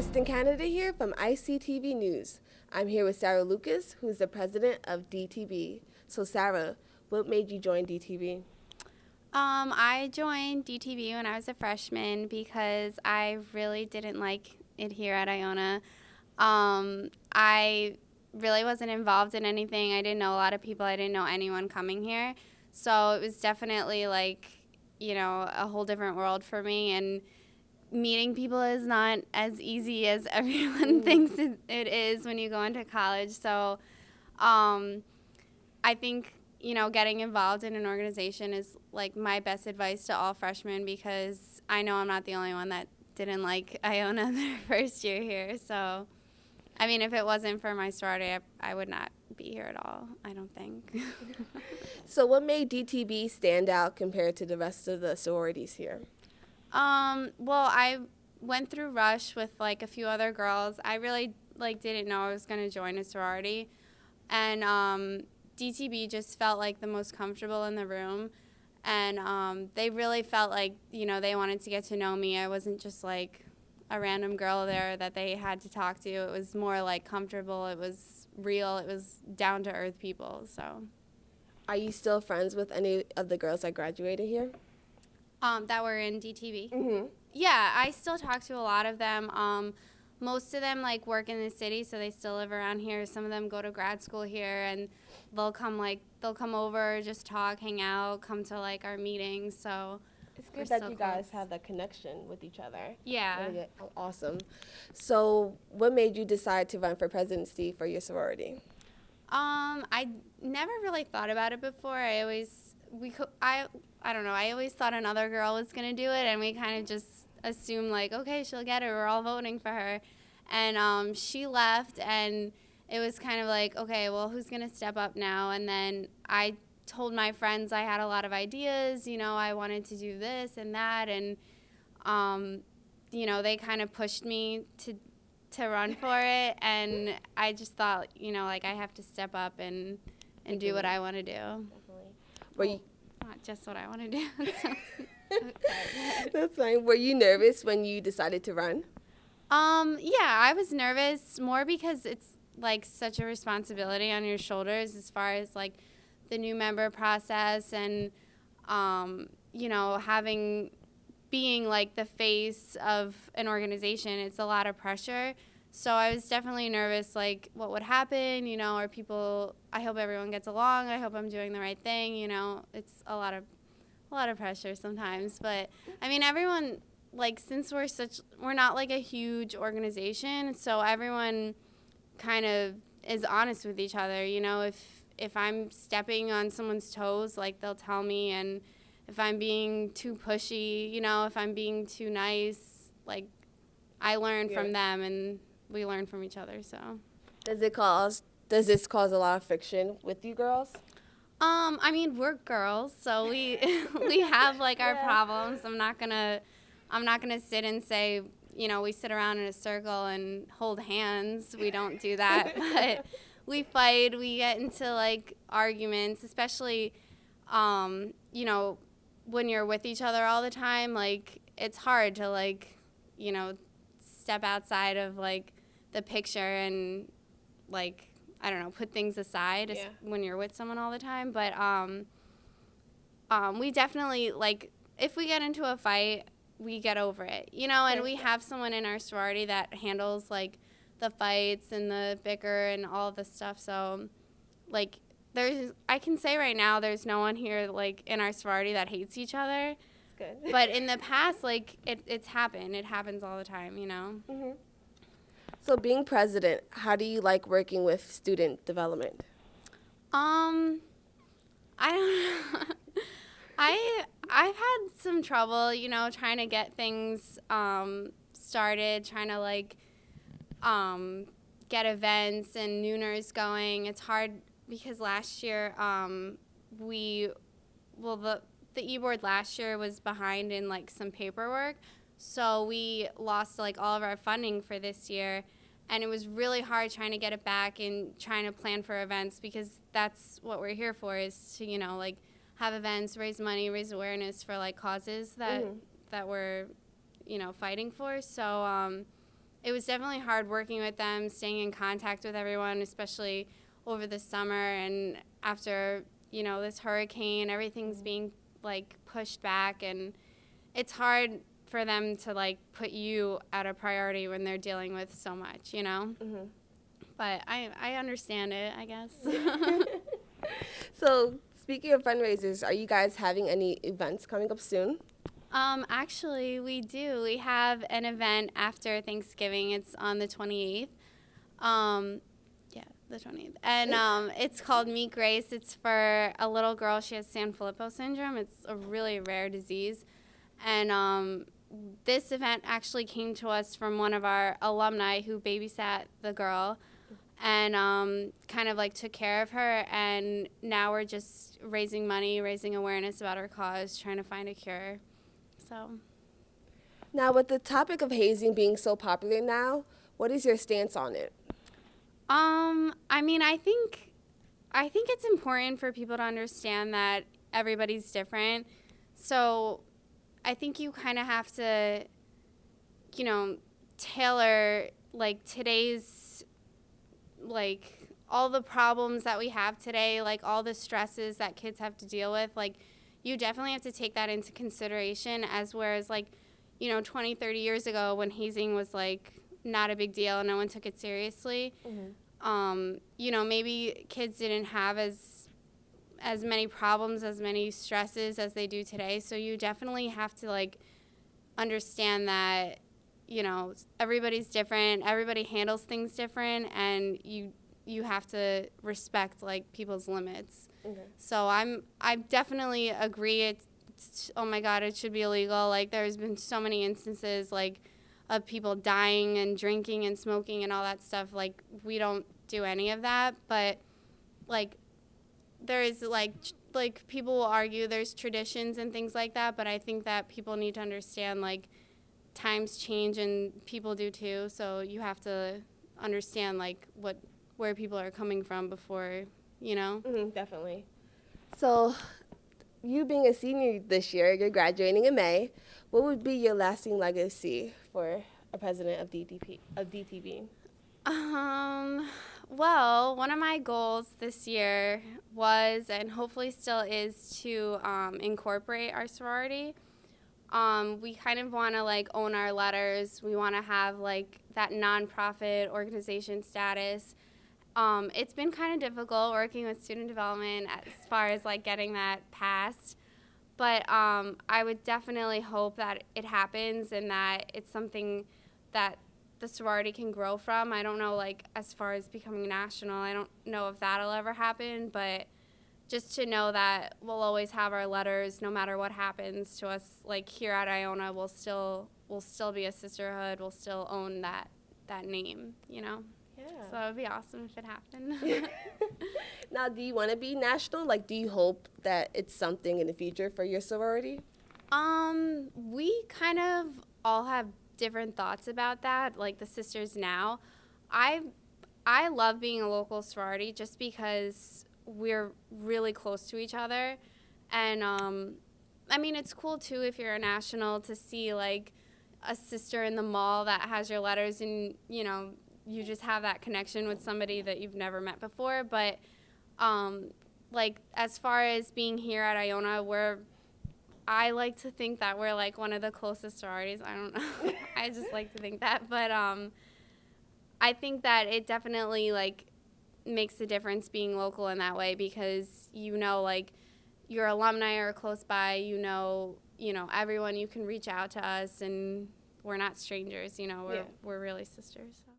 Kristen Canada here from ICTV News. I'm here with Sarah Lucas, who's the president of DTB. So Sarah, what made you join DTB? I joined DTB when I was a freshman because I really didn't like it here at Iona. I really wasn't involved in anything. I didn't know a lot of people. I didn't know anyone coming here. So it was definitely like, a whole different world for me. And meeting people is not as easy as everyone thinks it is when you go into college. So I think, getting involved in an organization is like my best advice to all freshmen, because I know I'm not the only one that didn't like Iona their first year here. So, I mean, if it wasn't for my sorority, I would not be here at all, I don't think. So what made DTB stand out compared to the rest of the sororities here? Well, I went through Rush with like a few other girls. I really didn't know I was going to join a sorority, and DTB just felt like the most comfortable in the room, and they really felt like they wanted to get to know me. I wasn't just like a random girl there that they had to talk to. It was more like comfortable. It was real. It was down to earth people. So, Are you still friends with any of the girls that graduated here? that were in DTB. Mm-hmm. Yeah, I still talk to a lot of them. Most of them work in the city, so they still live around here. Some of them go to grad school here, and they'll come over, just talk, hang out, come to our meetings. So It's good that you guys have that connection with each other. Yeah. Really good. Awesome. So what made you decide to run for presidency for your sorority? I never really thought about it before. I don't know. I always thought another girl was gonna do it, and we kind of just assumed okay, she'll get it. We're all voting for her, and she left, and it was kind of okay, well, who's gonna step up now? And then I told my friends I had a lot of ideas. I wanted to do this and that, and they kind of pushed me to run for it, and I just thought I have to step up and do what I want to do. Definitely. Were you? Not just what I want to do. That's fine. Were you nervous when you decided to run? Yeah, I was nervous more because it's such a responsibility on your shoulders as far as the new member process, and being the face of an organization. It's a lot of pressure. So I was definitely nervous, what would happen, are people, I hope everyone gets along, I hope I'm doing the right thing, it's a lot of pressure sometimes. But I mean, everyone, since we're not a huge organization, so everyone kind of is honest with each other. If I'm stepping on someone's toes, they'll tell me, and if I'm being too pushy, if I'm being too nice, I learn from them, and we learn from each other. So Does this cause a lot of friction with you girls? I mean, we're girls, so we we have our problems. I'm not gonna sit and say, we sit around in a circle and hold hands. We don't do that. But we fight. We get into arguments, especially when you're with each other all the time. It's hard to step outside of the picture and I don't know, put things aside when you're with someone all the time. But we definitely if we get into a fight, we get over it, and we have someone in our sorority that handles the fights and the bicker and all of the stuff. So I can say right now there's no one here in our sorority that hates each other. Good. But in the past, it's happened. It happens all the time, Mm-hmm. So being president, how do you like working with student development? I don't know. I've had some trouble, trying to get things started, trying to get events and nooners going. It's hard because last year the e-board last year was behind in some paperwork. So we lost all of our funding for this year, and it was really hard trying to get it back and trying to plan for events, because that's what we're here for, is to have events, raise money, raise awareness for causes that we're fighting for. So it was definitely hard working with them, staying in contact with everyone, especially over the summer and after, this hurricane, everything's being like pushed back, and it's hard for them to like put you at a priority when they're dealing with so much, Mm-hmm. But I understand it, I guess. So, speaking of fundraisers, are you guys having any events coming up soon? Actually, we do. We have an event after Thanksgiving. It's on the 28th. Yeah, the 20th. And it's called Meet Grace. It's for a little girl. She has Sanfilippo syndrome. It's a really rare disease. And this event actually came to us from one of our alumni who babysat the girl and kind of like took care of her. And now we're just raising money, raising awareness about her cause, trying to find a cure. So. Now, with the topic of hazing being so popular now, what is your stance on it? I mean, I think it's important for people to understand that everybody's different. So I think you kind of have to, tailor like today's, like all the problems that we have today, like all the stresses that kids have to deal with, like you definitely have to take that into consideration, as whereas like, 20, 30 years ago when hazing was like not a big deal and no one took it seriously, maybe kids didn't have as many problems, as many stresses as they do today. So you definitely have to like understand that, everybody's different, everybody handles things different, and you have to respect like people's limits. Okay. So I definitely agree. It's oh my God, it should be illegal. Like there's been so many instances like of people dying and drinking and smoking and all that stuff. Like we don't do any of that, but like there is like people will argue there's traditions and things like that, but I think that people need to understand like times change and people do too. So you have to understand like where people are coming from before, Definitely. So, you being a senior this year, you're graduating in May. What would be your lasting legacy for a president of DTB? Well, one of my goals this year was, and hopefully still is, to incorporate our sorority. We kind of want to like own our letters. We want to have like that nonprofit organization status. It's been kind of difficult working with student development as far as like getting that passed, but I would definitely hope that it happens and that it's something that the sorority can grow from. I don't know, like as far as becoming national, I don't know if that'll ever happen, but just to know that we'll always have our letters no matter what happens to us. Like here at Iona, we'll still be a sisterhood. We'll still own that name, Yeah. So it would be awesome if it happened. Now, do you want to be national? Like, do you hope that it's something in the future for your sorority? We kind of all have different thoughts about that, like the sisters now. I love being a local sorority just because we're really close to each other. And, I mean, it's cool, too, if you're a national to see, like, a sister in the mall that has your letters and, you just have that connection with somebody that you've never met before. But, like, as far as being here at Iona, I like to think that we're, like, one of the closest sororities. I don't know. I just like to think that. But I think that it definitely, like, makes a difference being local in that way because, like, your alumni are close by. Everyone, you can reach out to us, and we're not strangers. We're really sisters. So.